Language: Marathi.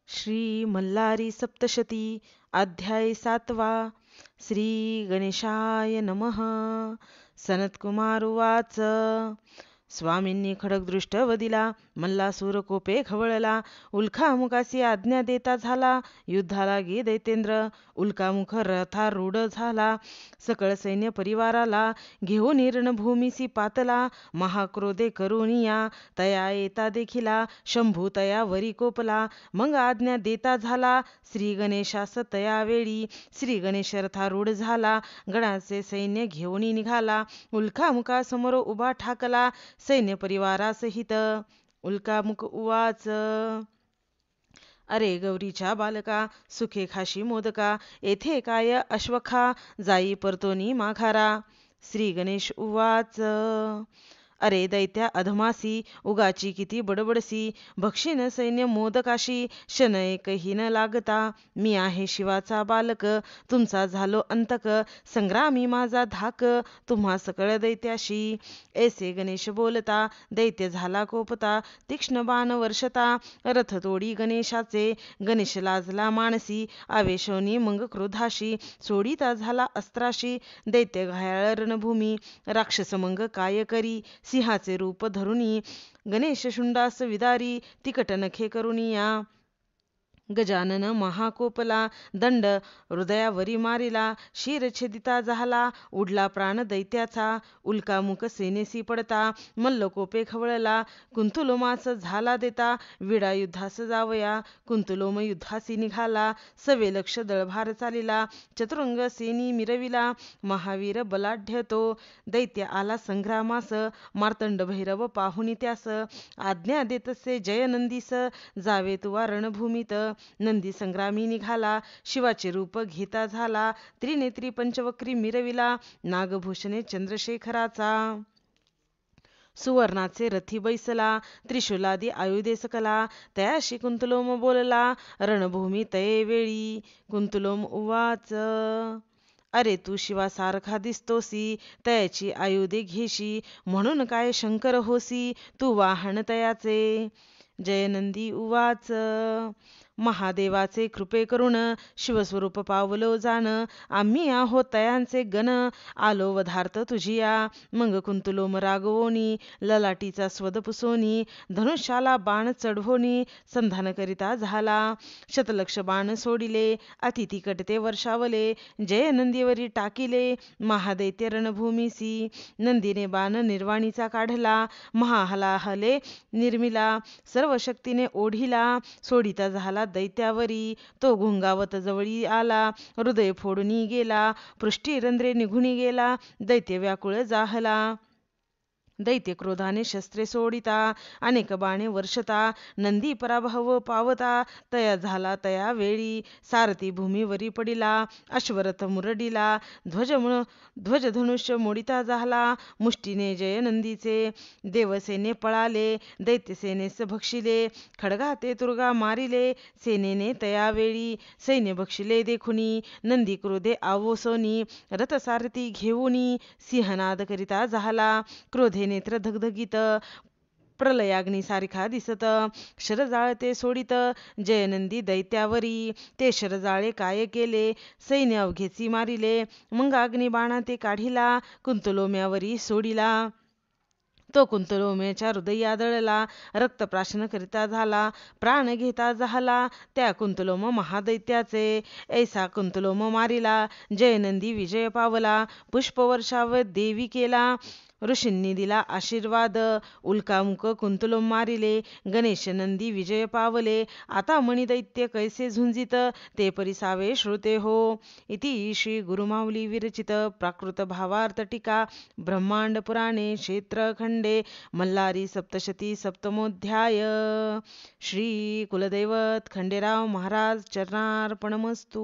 श्री मल्हारी सप्तशती अध्याय 7वा. श्री गणेशाय नमः. सनत्कुमार उवाच. स्वामींनी खडगदृष्ट वदिला. मल्लासूर कोपे खवळला. उल्कामुखासी आज्ञा देता झाला. युद्धाला गे दैतेंद्र. उल्कामुख रथारूढ झाला. सकळ सैन्य परिवाराला घेऊन रणभूमीसी पातला. महाक्रोधे करुनिया तया येता देखिला. शंभू तया वरी कोपला. मग आज्ञा देता झाला. श्री गणेशास तया वेळी. श्री गणेश रथारूढ झाला. गणाचे सैन्य घेऊन निघाला. उल्कामुखासमोर उभा ठाकला. सैन्य परिवारासहित. उल्कामुख उवाच. अरे गौरीच्या बालका, सुखे खाशी मोदका. येथे काय अश्वखा, जाई परतोनी माघारा. श्री गणेश उवाच. अरे दैत्या अधमासी, उगाची किती बडबडसी. भक्षीन सैन्य मोदकाशी, शन एकही न लागता. मी आहे शिवाचा बालक, तुमचा झालो अंतक. संग्रामी माझा धाक, तुम्हा सकळ दैत्याशी. ऐसे गणेश बोलता, दैत्य झाला कोपता. तीक्ष्ण बाण वर्षता, रथ तोडी गणेशाचे. गणेश लाजला मानसी, आवेशोनी मग क्रोधाशी. सोडिता झाला अस्त्राशी, दैत्य घायाळ रणभूमी. राक्षस मग काय करी, सिंहाचे रूप धरुनी. गणेश शुंडास विदारी, तिकट नखे करुनिया. गजानन महाकोपला, दंड हृदयावरी मारिला. शिरछेदिता झाला, उडला प्राण दैत्याचा. उल्कामुख सेनेसी पडता, मल्लकोपे खवळला. कुंतुलोमास झाला देता, विडा युद्धास जावया. कुंतुलोम युद्धासी निघाला, सवे लक्ष दळभार चालिला. चतुरंग सेनी मिरविला, महावीर बलाढ्य तो. दैत्य आला संग्रामास, मार्तंड भैरव पाहुनी त्यास. आज्ञा देतसे जय नंदीस, जावे तुवा रणभूमीत. नंदी संग्रामी निघाला, शिवाचे रूप घेता झाला. त्रिनेत्री पंचवक्री मिरविला, नागभूषणे चंद्रशेखराचा. सुवर्णाचे रथी बैसला, त्रिशूलादी आयुधे सकला. तयाशी कुंतलोम बोलला, रणभूमी तये वेळी. कुंतलोम उवाच. अरे तू शिवासारखा दिसतोसी, तयाची आयुधे घेशी. म्हणून काय शंकर होसी, तू वाहन तयाचे. जयनंदी उवाच. महादेवाचे कृपे करून, शिवस्वरूप पावलो जाण. आम्ही आहोत तयांचे गण, आलो वधार्थ तुझिया. मग कुंतुलोम रागवोनी, ललाटीचा स्वद पुसोनी. धनुष्याला बाण चढवोनी, संधान करिता झाला. शतलक्ष बाण सोडिले, अति तिकट ते वर्षावले. जय नंदीवरी टाकिले, महादैत्य रणभूमीसी. नंदीने बाण निर्वाणीचा काढला, महाहलाहले निर्मिला. सर्व शक्तीने ओढिला, सोडिता झाला दैत्यावरी. तो घुंगावत जवळी आला, हृदय फोडूनी गेला. पृष्ठी रंध्रे निघुनी गेला, दैत्य व्याकुळ जाहला. दैत्य क्रोधाने शस्त्रे सोडिता, अनेक बाणे वर्षता. नंदी पराभव पावता, तया झाला तया वेळी. सारथी भूमीवरी पडिला, अश्वरथ मुरडिला. ध्वजधनुष्य मोडिता झाला, मुष्टीने जय नंदीचे. देवसेने पळाले, दैत्यसेनेस भक्षिले. खड्गाते तुर्गा मारिले, सेनेने तया वेळी. सैन्य भक्षिले देखुनी, नंदी क्रोधे आवोसोनी. रथसारथी घेऊनी, सिंहनाद करिता झाला. क्रोधे नेत्र धगधगीत, प्रलयाग्निसारखा दिसत. शरजाळ सोडित, जयनंदी दैत्यावरी. ते शरजाळे काय केले, सैन्य अवघेची मारिले. मग अग्निबाणा ते काढिला, कुंतलोम्यावरी सोडिला. तो कुंतलोम्याच्या हृदयी आदळला, रक्तप्राशन करिता झाला. प्राण घेता झाला, त्या कुंतलोम महादैत्याचे. ऐसा कुंतलोम मारिला, जयनंदी विजय पावला. पुष्पवर्षाव देवी केला, ऋषींनी दिला आशीर्वाद. उल्कामुख कुंतलोम मारिले, गणेश नंदी विजय पावले. आता मणिदैत्य कैसे झुंजित, ते परिसावे श्रोते हो. इति श्री गुरुमाऊली विरचित प्राकृत भावार्थ टीका ब्रह्मांड पुराणे क्षेत्रखंडे मल्हारी सप्तशती सप्तमोध्याय. श्री कुलदैवत खंडेराव महाराज चरणार्पणमस्तु.